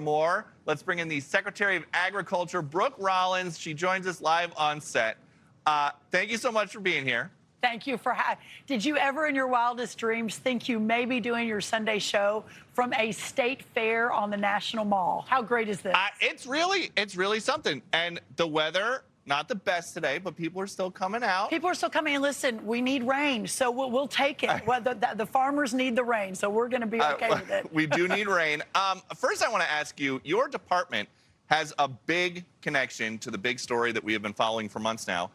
more. Let's bring in the Secretary of Agriculture, Brooke Rollins. She joins us live on set. Thank you so much for being here. Thank you for Did you ever in your wildest dreams think you may be doing your Sunday show from a state fair on the National Mall? How great is this? It's really something. And the weather, not the best today, but people are still coming out. People are still coming in. Listen, we need rain, so we'll take it. Well, the farmers need the rain, so we're going to be okay with it. We do need rain. First, I want to ask you, your department has a big connection to the big story that we have been following for months now.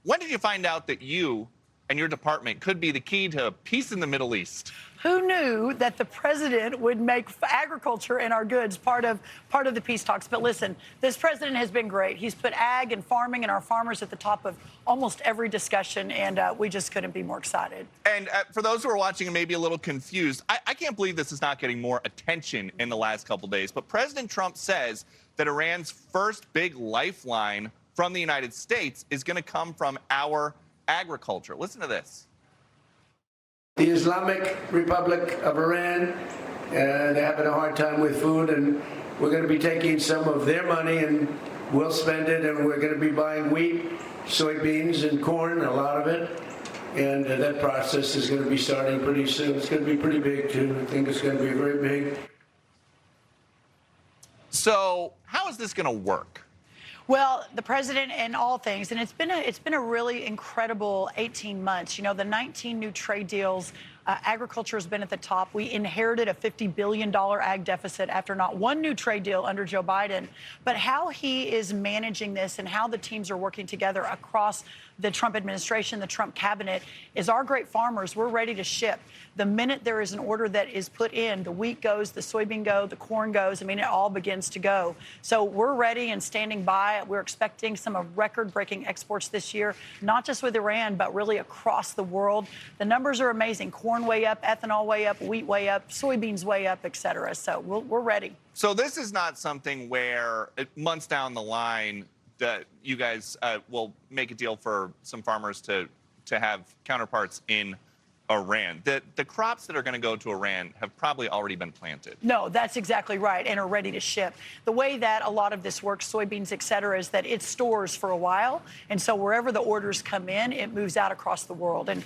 When did you find out that you and your department could be the key to peace in the Middle East? Who knew that the president would make agriculture and our goods part of the peace talks? But listen, this president has been great. He's put ag and farming and our farmers at the top of almost every discussion, and we just couldn't be more excited. And for those who are watching and maybe a little confused, I can't believe this is not getting more attention in the last couple days. But President Trump says that Iran's first big lifeline from the United States is going to come from our agriculture. Listen to this. The Islamic Republic of Iran, they're having a hard time with food, and we're going to be taking some of their money and we'll spend it, and we're going to be buying wheat, soybeans, and corn, a lot of it. And that process is going to be starting pretty soon. It's going to be pretty big, too. I think it's going to be very big. So how is this going to work? Well, the president and all things, and it's been a really incredible 18 months. You know, the 19 new trade deals, agriculture has been at the top. We inherited a $50 billion ag deficit after not one new trade deal under Joe Biden. But how he is managing this and how the teams are working together across the Trump administration, the Trump cabinet, is our great farmers. We're ready to ship. The minute there is an order that is put in, the wheat goes, the soybean goes, the corn goes. I mean, it all begins to go. So we're ready and standing by. We're expecting some record-breaking exports this year, not just with Iran, but really across the world. The numbers are amazing. Corn way up, ethanol way up, wheat way up, soybeans way up, et cetera. So we're ready. So this is not something where months down the line that you guys will make a deal for some farmers to have counterparts in Iran. The crops that are going to go to Iran have probably already been planted. No, that's exactly right, and are ready to ship. The way that a lot of this works, soybeans, et cetera, is that it stores for a while, and so wherever the orders come in, it moves out across the world, and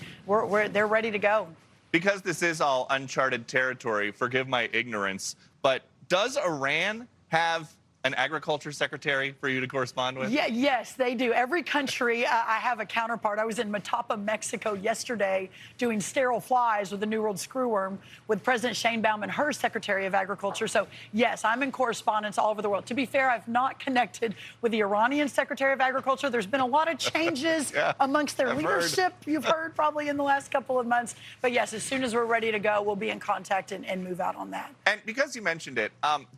they're ready to go. Because this is all uncharted territory, forgive my ignorance, but does Iran have an agriculture secretary for you to correspond with? Yeah, yes, they do. Every country, I have a counterpart. I was in Matapa, Mexico yesterday doing sterile flies with the New World screwworm with President Shane Bauman, her Secretary of Agriculture. So, yes, I'm in correspondence all over the world. To be fair, I've not connected with the Iranian Secretary of Agriculture. There's been a lot of changes amongst their leadership, you've heard probably in the last couple of months. But, yes, as soon as we're ready to go, we'll be in contact and move out on that. And because you mentioned it,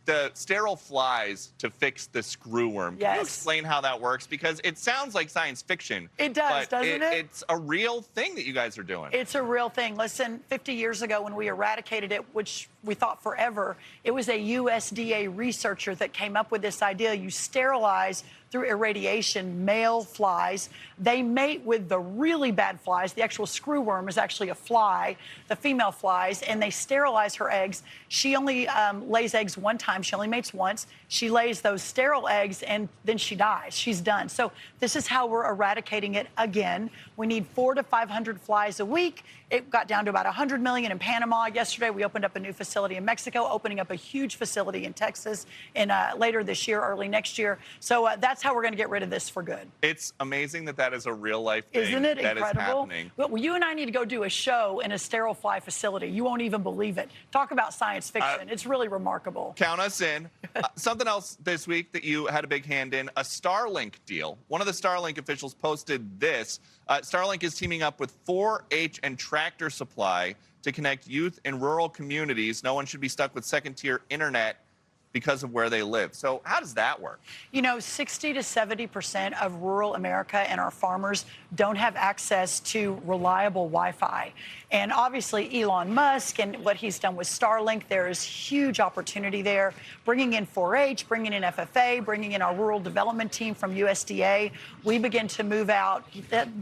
the sterile flies to fix the screwworm. Yes. Can you explain how that works? Because it sounds like science fiction. It does, doesn't it? It's a real thing that you guys are doing. It's a real thing. Listen, 50 years ago when we eradicated it, which we thought forever, it was a USDA researcher that came up with this idea. You sterilize through irradiation male flies. They mate with the really bad flies. The actual screwworm is actually a fly, the female flies, and they sterilize her eggs. She only lays eggs one time. She only mates once. She lays those sterile eggs, and then she dies. She's done. So this is how we're eradicating it again. We need 400 to 500 flies a week. It got down to about 100 million in Panama. Yesterday, we opened up a new facility in Mexico, opening up a huge facility in Texas in later this year, early next year. So that's how we're going to get rid of this for good. It's amazing that that is a real-life thing. Isn't it incredible? That is happening. Well, you and I need to go do a show in a sterile fly facility. You won't even believe it. Talk about science fiction. It's really remarkable. Count us in. Something else this week that you had a big hand in, a Starlink deal. One of the Starlink officials posted this. Starlink is teaming up with 4-H and Tractor Supply to connect youth in rural communities. No one should be stuck with second-tier internet because of where they live. So how does that work? You know, 60 to 70% of rural America and our farmers don't have access to reliable Wi-Fi. And obviously, Elon Musk and what he's done with Starlink, there is huge opportunity there. Bringing in 4-H, bringing in FFA, bringing in our rural development team from USDA, we begin to move out.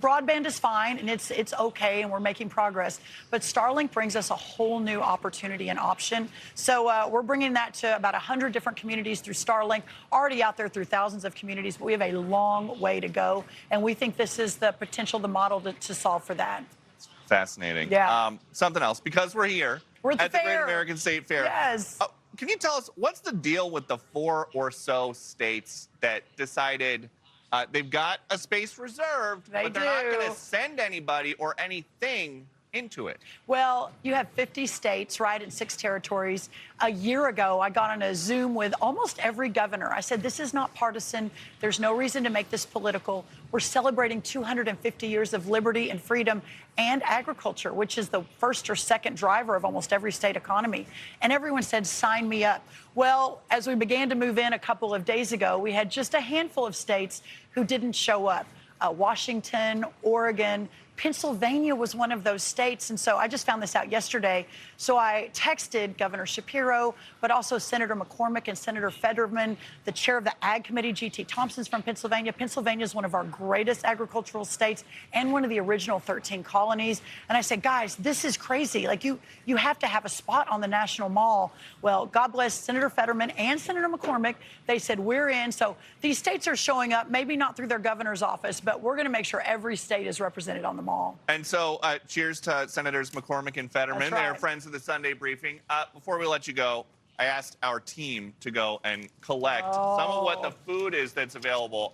Broadband is fine, and it's okay, and we're making progress. But Starlink brings us a whole new opportunity and option. So we're bringing that to about 100 100 different communities through Starlink, already out there through thousands of communities, but we have a long way to go. And we think this is the potential, the model to solve for that. Fascinating. Yeah. Something else, because we're here We're at the Great fair. American State Fair. Yes. Can you tell us what's the deal with the 4 or so states that decided they've got a space reserved, but they're not going to send anybody or anything into it? Well, you have 50 states, right, and 6 territories. A year ago, I got on a Zoom with almost every governor. I said, this is not partisan. There's no reason to make this political. We're celebrating 250 years of liberty and freedom and agriculture, which is the first or second driver of almost every state economy. And everyone said, sign me up. Well, as we began to move in a couple of days ago, we had just a handful of states who didn't show up. Washington, Oregon, Pennsylvania was one of those states. And so I just found this out yesterday. So I texted Governor Shapiro, but also Senator McCormick and Senator Fetterman, the chair of the Ag Committee, G.T. Thompson's from Pennsylvania. Pennsylvania is one of our greatest agricultural states and one of the original 13 colonies. And I said, guys, this is crazy. Like, you have to have a spot on the National Mall. Well, God bless Senator Fetterman and Senator McCormick. They said, we're in. So these states are showing up, maybe not through their governor's office, but we're going to make sure every state is represented on the mall. And so cheers to Senators McCormick and Fetterman. That's right. They are friends of the Sunday Briefing. Before we let you go, I asked our team to go and collect some of what the food is that's available.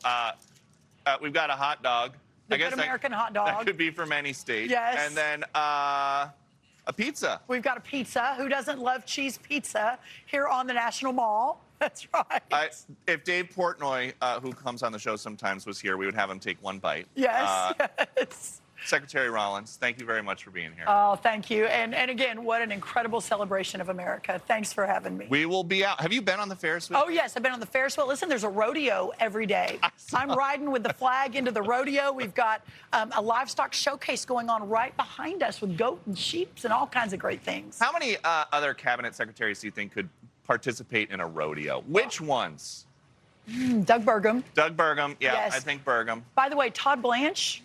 We've got a hot dog. The good American hot dog. That could be from any state. Yes. And then a pizza. We've got a pizza. Who doesn't love cheese pizza here on the National Mall? That's right. If Dave Portnoy, who comes on the show sometimes, was here, we would have him take one bite. Yes, yes. Secretary Rollins, thank you very much for being here. Oh, thank you. And again, what an incredible celebration of America. Thanks for having me. We will be out. Have you been on the Ferris wheel? Oh, yes, I've been on the Ferris wheel. Listen, there's a rodeo every day. I'm riding with the flag into the rodeo. We've got a livestock showcase going on right behind us with goat and sheep and all kinds of great things. How many other cabinet secretaries do you think could participate in a rodeo? Which ones? Doug Burgum. Doug Burgum. Yeah, Yes. I think Burgum. By the way, Todd Blanche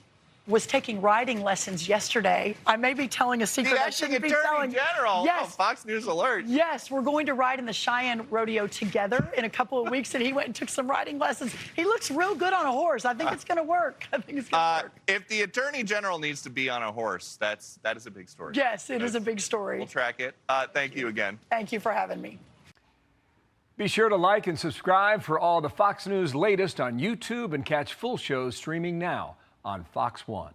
was taking riding lessons yesterday. I may be telling a secret The I acting shouldn't be Attorney telling. General. Yes. Oh, Fox News alert. Yes, we're going to ride in the Cheyenne Rodeo together in a couple of weeks, and he went and took some riding lessons. He looks real good on a horse. I think it's going to work. I think it's going to work. If the Attorney General needs to be on a horse, that is a big story. Yes, it is a big story. We'll track it. Thank you again. Thank you for having me. Be sure to like and subscribe for all the Fox News latest on YouTube and catch full shows streaming now on Fox One.